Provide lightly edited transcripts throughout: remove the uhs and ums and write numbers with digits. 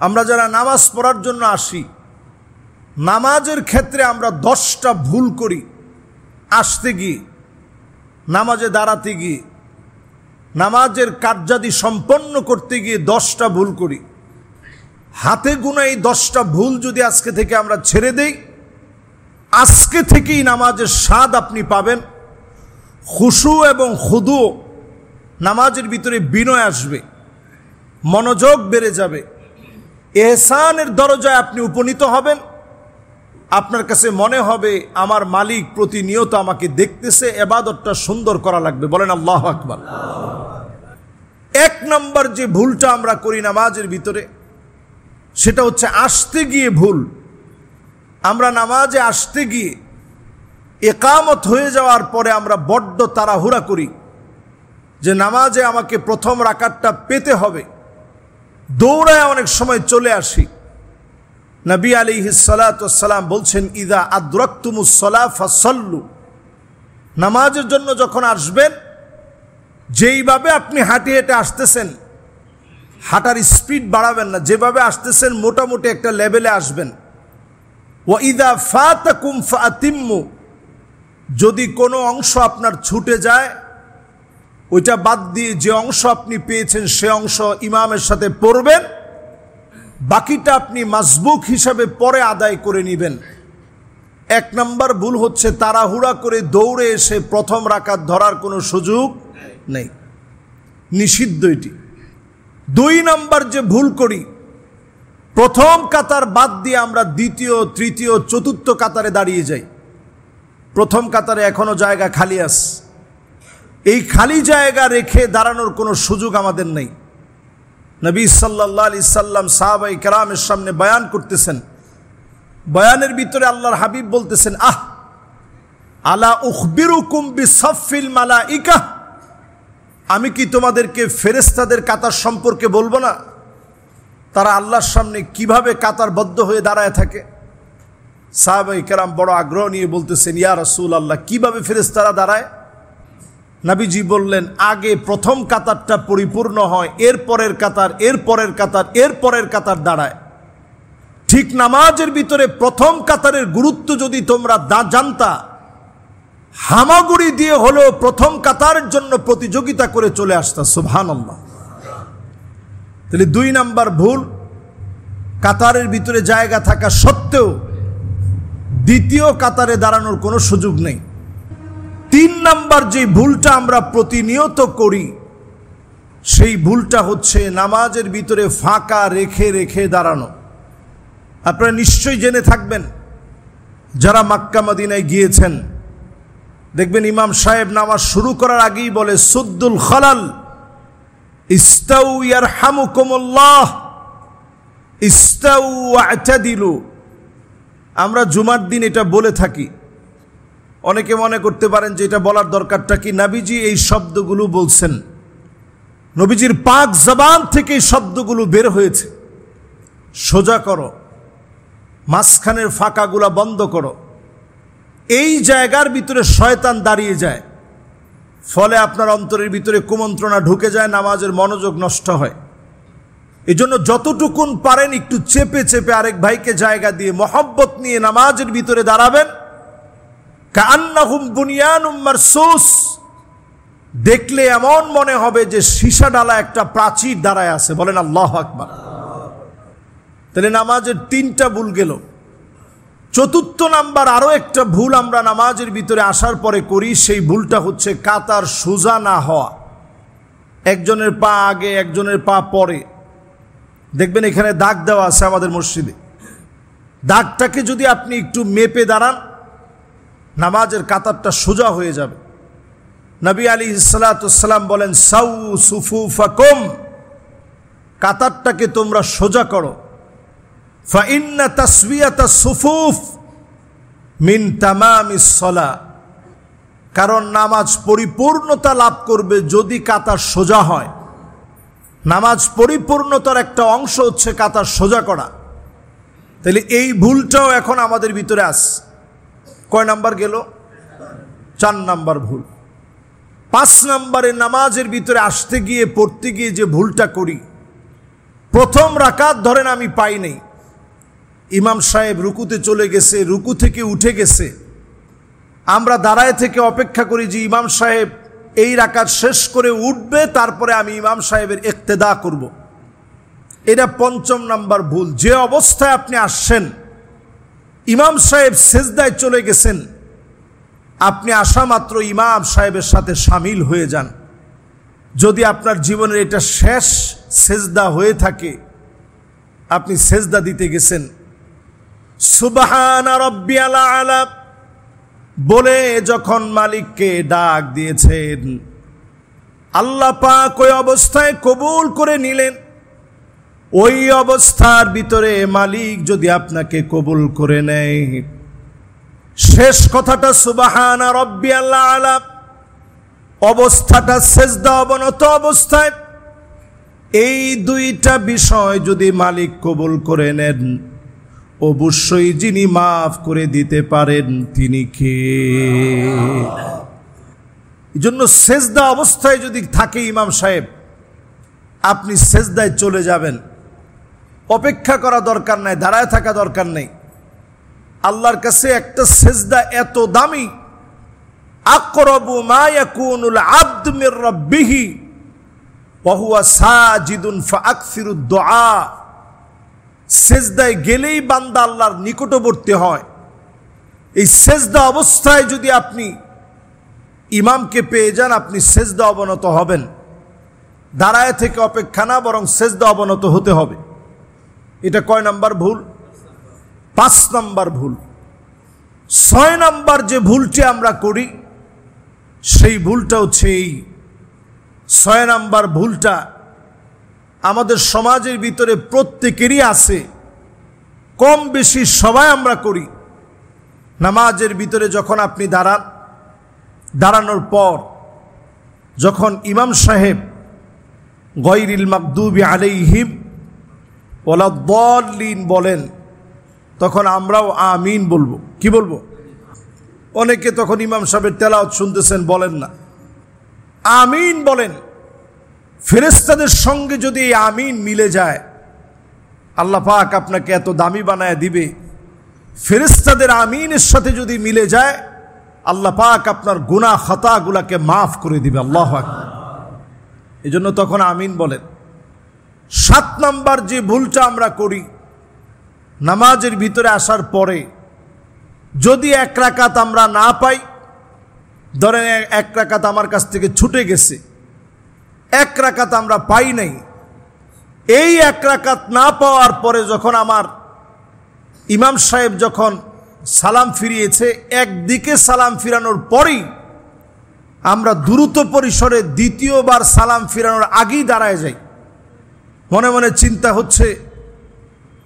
আমরা যারা নামাজ পড়ার জন্য আসি, নামাজের ক্ষেত্রে আমরা 10টা ভুল করি। আসতে গিয়ে, নামাজে দাঁড়াতে গিয়ে, নামাজের কার্যাদি সম্পন্ন করতে গিয়ে 10টা ভুল করি। হাতে গোনা এই 10টা ভুল যদি আজকে থেকে আমরা ছেড়ে দেই, আজকে থেকেই নামাজের স্বাদ আপনি পাবেন। খুশু এবং খুদু, নামাজের ভিতরে বিনয় আসবে, মনোযোগ বেড়ে যাবে, ইহসানের দরজায় আপনি উপনীত হবেন। আপনার কাছে মনে হবে আমার মালিক প্রতিনিয়ত আমাকে দেখতেছে, ইবাদতটা সুন্দর করা লাগবে। বলেন আল্লাহু আকবার। 1 নম্বর যে ভুলটা আমরা করি নামাজের ভিতরে, সেটা হচ্ছে আসতে গিয়ে ভুল। আমরা নামাজে আসতে গিয়ে ইকামত হয়ে যাওয়ার পরে আমরা বড্ড তাড়াহুড়া করি যে নামাজে আমাকে প্রথম রাকাতটা পেতে হবে, দৌড়ায় অনেক সময় চলে আসি। নবী আলাইহিস সালাতু ওয়াস সালাম বলছেন, ইযা আদরাকতুমুস সালাহ ফাসাল্লু, নামাজের জন্য যখন আসবেন, যেইভাবে আপনি হাঁটে হেঁটে আসতেছেন, হাঁটার স্পিড বাড়াবেন না, যেভাবে আসতেছেন মোটামুটি একটা লেভেলে আসবেন। ওয়া ইযা ফাতাকুম ফাতিম্মু, যদি কোনো অংশ আপনার ছুটে যায়, ওইটা বাদ দিয়ে যে অংশ আপনি পেয়েছেন সে অংশ ইমামের সাথে পড়বেন, বাকিটা আপনি মাসবুক হিসাবে পরে আদায় করে নেবেন। 1 নম্বর ভুল হচ্ছে তাড়াহুড়া করে দৌড়ে এসে প্রথম রাকাত ধরার কোনো সুযোগ নেই, নিষিদ্ধ এটি। 2 নম্বর যে ভুল করি, প্রথম কাতার বাদ দিয়ে আমরা দ্বিতীয়, তৃতীয়, চতুর্থ কাতারে দাঁড়িয়ে যাই। প্রথম কাতারে এখনো জায়গা খালি আছে, এই খালি জায়গা রেখে দাঁড়ানোর কোনো সুযোগ আমাদের নেই। নবী সাল্লাল্লাহু আলাইহি সাল্লাম সাহাবায়ে কেরামের সামনে বয়ান করতেছেন, বয়ানের ভিতরে আল্লাহর হাবিব বলতেছেন, আলা উখবিরুকুম বিসাফিল মালাইকা, আমি কি তোমাদেরকে ফেরেশতাদের কাতার সম্পর্কে বলবো না? তারা আল্লাহর সামনে কিভাবে কাতারবদ্ধ হয়ে দাঁড়ায় থাকে। সাহাবায়ে কেরাম বড় আগ্রহ নিয়ে বলতেছেন, ইয়া রাসূলুল্লাহ, কিভাবে ফেরেশতারা দাঁড়ায়? নবীজি বললেন, আগে প্রথম কাতারটা পরিপূর্ণ হয়, এর পরের কাতার, এর পরের কাতার, এর পরের কাতার দাঁড়ায়। ঠিক নামাজের ভিতরে প্রথম কাতারের গুরুত্ব যদি তোমরা জানতা, হামাগুড়ি দিয়ে হলেও প্রথম কাতারের জন্য প্রতিযোগিতা করে চলে আসতা। সুবহানাল্লাহ। তাহলে 2 নম্বর ভুল, কাতারের ভিতরে জায়গা থাকা সত্ত্বেও দ্বিতীয় কাতারে দাঁড়ানোর কোনো সুযোগ নেই। 3 নম্বর যে ভুলটা আমরা প্রতিনিয়ত করি, সেই ভুলটা হচ্ছে নামাজের ভিতরে ফাঁকা রেখে রেখে দাঁড়ানো। আপনারা নিশ্চয়ই জেনে থাকবেন, যারা মক্কা মদিনায় গিয়েছেন, দেখবেন ইমাম সাহেব নামাজ শুরু করার আগেই বলে, সুদ্দুল খালাল, ইস্তাউ ইয়ারহামুকুমুল্লাহ, ইস্তাউ ওয়া'তাদিলু। আমরা জুমার দিন এটা বলে থাকি। অনেকে মনে করতে পারেন যে এটা বলার দরকারটা কি, নবীজি এই শব্দগুলো বলছেন, নবীজির পাক জবান থেকে এই শব্দগুলো বের হয়েছে। সোজা করো, মাঝখানের ফাঁকাগুলা বন্ধ করো। এই জায়গার ভিতরে শয়তান দাঁড়িয়ে যায়, ফলে আপনার অন্তরের ভিতরে কুমন্ত্রণা ঢুকে যায়, নামাজের মনোযোগ নষ্ট হয়। এই জন্য যতটুকুন পারেন একটু চেপে চেপে আরেক ভাইকে জায়গা দিয়ে মহব্বত নিয়ে নামাজের ভিতরে দাঁড়াবেন। কান্নাহুম বুনিয়ানুম মারসুস, দেখলে এমন মনে হবে যে সীসা ডালা একটা প্রাচীর দাঁড়ায় আছে। বলেন আল্লাহু আকবার। তাহলে নামাজের 3টা ভুল গেল। 4র্থ নাম্বার আরো একটা ভুল আমরা নামাজের ভিতরে আসার পরে করি, সেই ভুলটা হচ্ছে কাতার সোজা না হওয়া। একজনের পা আগে, একজনের পা পরে। দেখবেন এখানে দাগ দেওয়া আছে আমাদের মসজিদে। দাগটাকে যদি আপনি একটু মেপে দাঁড়ান, নামাজের কাতারটা সোজা হয়ে যাবে। নবী আলাইহিস সালাতু ওয়াস সালাম বলেন, সাউ সুফুফাকুম, কাতারটাকে তোমরা সোজা করো। ফাইন্না তাসবিয়াতাস সুফুফ মিন তামামিস সালাহ, কারণ নামাজ পরিপূর্ণতা লাভ করবে যদি কাতার সোজা হয়। নামাজ পরিপূর্ণতার একটা অংশ হচ্ছে কাতার সোজা করা। তাহলে এই ভুলটাও এখন আমাদের ভিতরে আছে। কয় নাম্বার গেল? 4 নাম্বার ভুল। 5 নম্বরে নামাজের ভিতরে আসতে গিয়ে, পড়তে গিয়ে যে ভুলটা করি, প্রথম রাকাত ধরেন আমি পাই নাই, ইমাম সাহেব রুকুতে চলে গেছে, রুকু থেকে উঠে গেছে, আমরা দাঁড়ায় থেকে অপেক্ষা করি যে ইমাম সাহেব এই রাকাত শেষ করে উঠবে, তারপরে আমি ইমাম সাহেবের ইক্তেদা করব। এটা পঞ্চম নাম্বার ভুল। যে অবস্থায় আপনি আসছেন, ইমাম সাহেব সেজদায় চলে গেছেন, আপনি আসা মাত্র ইমাম সাহেবের সাথে শামিল হয়ে যান। যদি আপনার জীবনের এটা শেষ সেজদা হয়ে থাকে, আপনি সেজদা দিতে গেছেন, সুবহানা রাব্বিয়াল আলা বলে যখন মালিককে ডাক দিয়েছেন, আল্লাহ পাক ওই অবস্থায় কবুল করে নিলেন। ওই অবস্থার ভিতরে মালিক যদি আপনাকে কবুল করে নেয়, শেষ কথাটা সুবহানা রাব্বিয়াল আলা, অবস্থাটা সেজদা অবনত অবস্থায়, এই দুইটা বিষয় যদি মালিক কবুল করে নেন, অবশ্যই যিনি মাফ করে দিতে পারেন তিনি কে? এই জন্য সেজদা অবস্থায় যদি থাকে ইমাম সাহেব, আপনি সেজদায় চলে যাবেন, অপেক্ষা করা দরকার নাই, দাঁড়ায় থাকা দরকার নেই। আল্লাহর কাছে একটা সেজদা এত দামি, আকরাবু মা ইয়াকুনুল আবদু মির রাব্বিহি ওয়া হুয়া সাজিদুন ফাআকসিরুদ দুআ। সেজদায় গেলেই বান্দা আল্লাহর নিকটবর্তী হয়। এই সেজদা অবস্থায় যদি আপনি ইমামকে পেয়ে যান, আপনি সেজদা অবনত হবেন। দাঁড়ায় থেকে অপেক্ষা না, বরং সেজদা অবনত হতে হবে। এটা কয় নাম্বার ভুল? 5 নাম্বার ভুল। 6 নাম্বার যে ভুলটি আমরা করি, সেই ভুলটা হচ্ছে এই 6 নাম্বার ভুলটা আমাদের সমাজের ভিতরে প্রত্যেকেরই আছে, কম বেশি সবাই আমরা করি। নামাজের ভিতরে যখন আপনি দাঁড়ান, দাঁড়ানোর পর যখন ইমাম সাহেব গায়রিল মাগদুবি আলাইহিম ওয়ালাদ-দাল্লিন বলেন, তখন আমরাও আমিন বলবো। কি বলবো? অনেকে তখন ইমাম সাহেবের তেলাওয়াত শুনতেছেন, বলেন না, আমিন বলেন। ফেরেশতাদের সঙ্গে যদি এই আমিন মিলে যায়, আল্লাহ পাক আপনাকে এত দামি বানায় দিবে। ফেরেশতাদের আমিনের সাথে যদি মিলে যায়, আল্লাহ পাক আপনার গুনাহ খাতাগুলোকে মাফ করে দিবে। আল্লাহু আকবার। এই জন্য তখন আমিন বলেন। 7 নাম্বার যে ভুলটা আমরা করি, নামাজের ভিতরে আসার পরে যদি 1 রাকাত আমরা না পাই, ধরেন 1 রাকাত আমার কাছ থেকে ছুটে গেছে, 1 রাকাত আমরা পাই নাই, এই 1 রাকাত না পাওয়ার পরে যখন আমার ইমাম সাহেব যখন সালাম ফিরিয়েছে, একদিকে সালাম ফিরানোর পরেই আমরা দ্রুত পরিসরে দ্বিতীয়বার সালাম ফিরানোর আগেই দাঁড়ায় যাই। মনে মনে চিন্তা হচ্ছে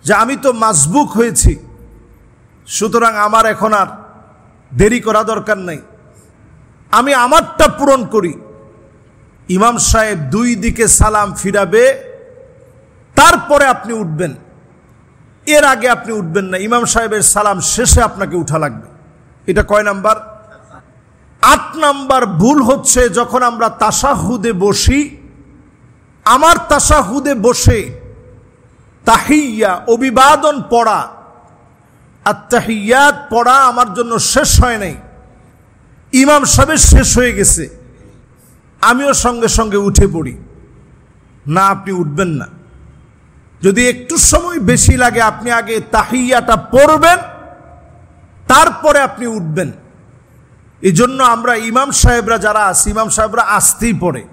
যে আমি তো মাসবুক হয়েছি, সুতরাং আমার এখন আর দেরি করা দরকার নাই, আমি আমারটা পূরণ করি। ইমাম সাহেব 2 দিকে সালাম ফিরাবে, তারপরে আপনি উঠবেন, এর আগে আপনি উঠবেন না। ইমাম সাহেবের সালাম শেষে আপনাকে উঠা লাগবে। এটা কয় নাম্বার? 8 নাম্বার ভুল হচ্ছে যখন আমরা তাশাহুদে বসি, আমার তাশাহুদে বসে তাহিয়া অভিবাদন পড়া, আত-তাহিয়াত পড়া আমার জন্য শেষ হয় নাই, ইমাম সাহেবের শেষ হয়ে গেছে, আমিও সঙ্গে সঙ্গে উঠে পড়ি না। আপনি উঠবেন না। যদি একটু সময় বেশি লাগে, আপনি আগে তাহিয়াটা পড়বেন, তারপরে আপনি উঠবেন। এই জন্য আমরা ইমাম সাহেবরা যারা আছি, ইমাম সাহেবরা আসতেই পড়ে,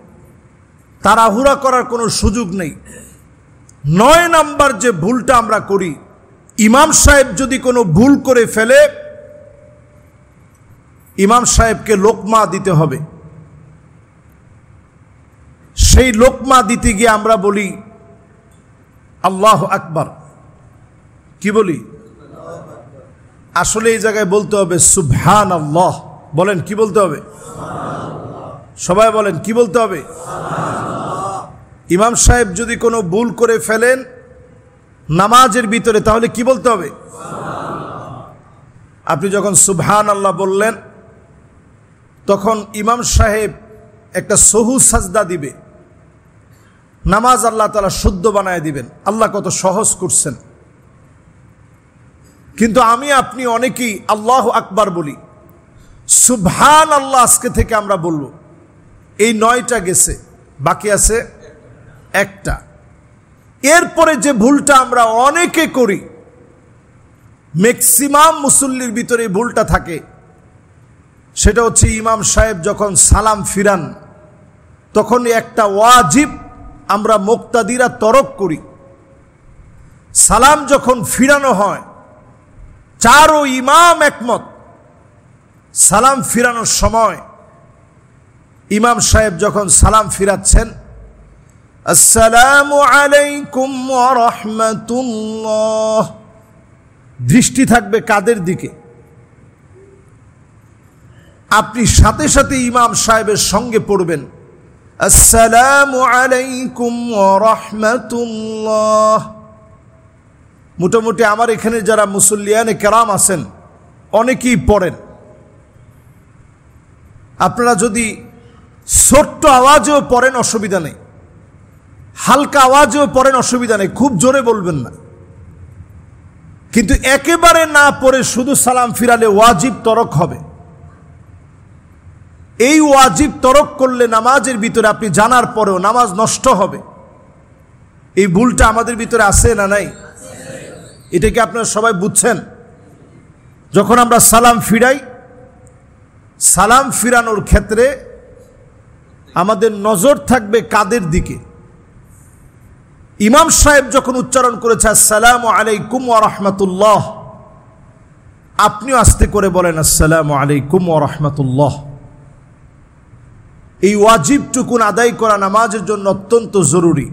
তাড়াহুড়া করার কোনো সুযোগ নেই। 9 নাম্বার যে ভুলটা আমরা করি, ইমাম সাহেব যদি কোনো ভুল করে ফেলে, ইমাম সাহেবকে লোকমা দিতে হবে। সেই লোকমা দিতে গিয়ে আমরা বলি আল্লাহু আকবার। কি বলি? আসলে এই জায়গায় বলতে হবে সুবহানাল্লাহ। বলেন, কি বলতে হবে? সবাই বলেন, কি বলতে হবে? ইমাম সাহেব যদি কোনো ভুল করে ফেলেন নামাজের ভিতরে, তাহলে কি বলতে হবে? আপনি যখন সুবহানাল্লাহ বললেন, তখন ইমাম সাহেব একটা সহু সাজদা দিবে। নামাজ আল্লাহ তাআলা শুদ্ধ বানায় দিবেন। আল্লাহ কত সহজ করছেন। কিন্তু আমি আপনি অনেকেই আল্লাহু আকবার বলি, সুবহান আল্লাহ আজকে থেকে আমরা বলবো। এই 9টা গেছে, বাকি আছে একটা। এরপরে যে ভুলটা আমরা অনেকে করি, ম্যাক্সিমাম মুসল্লির ভিতরে ভুলটা থাকে, সেটা হচ্ছে ইমাম সাহেব যখন সালাম ফিরান তখন একটা ওয়াজিব আমরা মুক্তাদিরা তরক করি। সালাম যখন ফিরানো হয়, চারো ইমাম একমত, সালাম ফিরানোর সময় ইমাম সাহেব যখন সালাম ফিরাচ্ছেন, আসসালামু আলাইকুম ওয়া রাহমাতুল্লাহ, দৃষ্টি থাকবে কাদের দিকে? আপনি সাথে সাথে ইমাম সাহেবের সঙ্গে পড়বেন আসসালামু আলাইকুম ওয়া রাহমাতুল্লাহ। মোটামুটি আমার এখানে যারা মুসল্লিয়ানে কেরাম আছেন অনেকেই পড়েন। আপনারা যদি ছোট্ট আওয়াজেও পড়েন অসুবিধা নেই, হালকা আওয়াজেও পড়েন অসুবিধা নেই, খুব জোরে বলবেন না। কিন্তু একেবারে না পড়ে শুধু সালাম ফিরালে ওয়াজিব তরক হবে। এই ওয়াজিব তরক করলে নামাজের ভিতরে আপনি জানার পরেও নামাজ নষ্ট হবে। এই ভুলটা আমাদের ভিতরে আছে না নাই? এটা কি আপনারা সবাই বুঝছেন? যখন আমরা সালাম ফিরাই, সালাম ফিরানোর ক্ষেত্রে আমাদের নজর থাকবে কাদের দিকে? ইমাম সাহেব যখন উচ্চারণ করেছে আসসালামু আলাইকুম ওয়া রাহমাতুল্লাহ, আপনিও আস্তে করে বলেন আসসালামু আলাইকুম ওয়া রাহমাতুল্লাহ। এই ওয়াজিবটুকুন আদায় করা নামাজের জন্য অত্যন্ত জরুরি।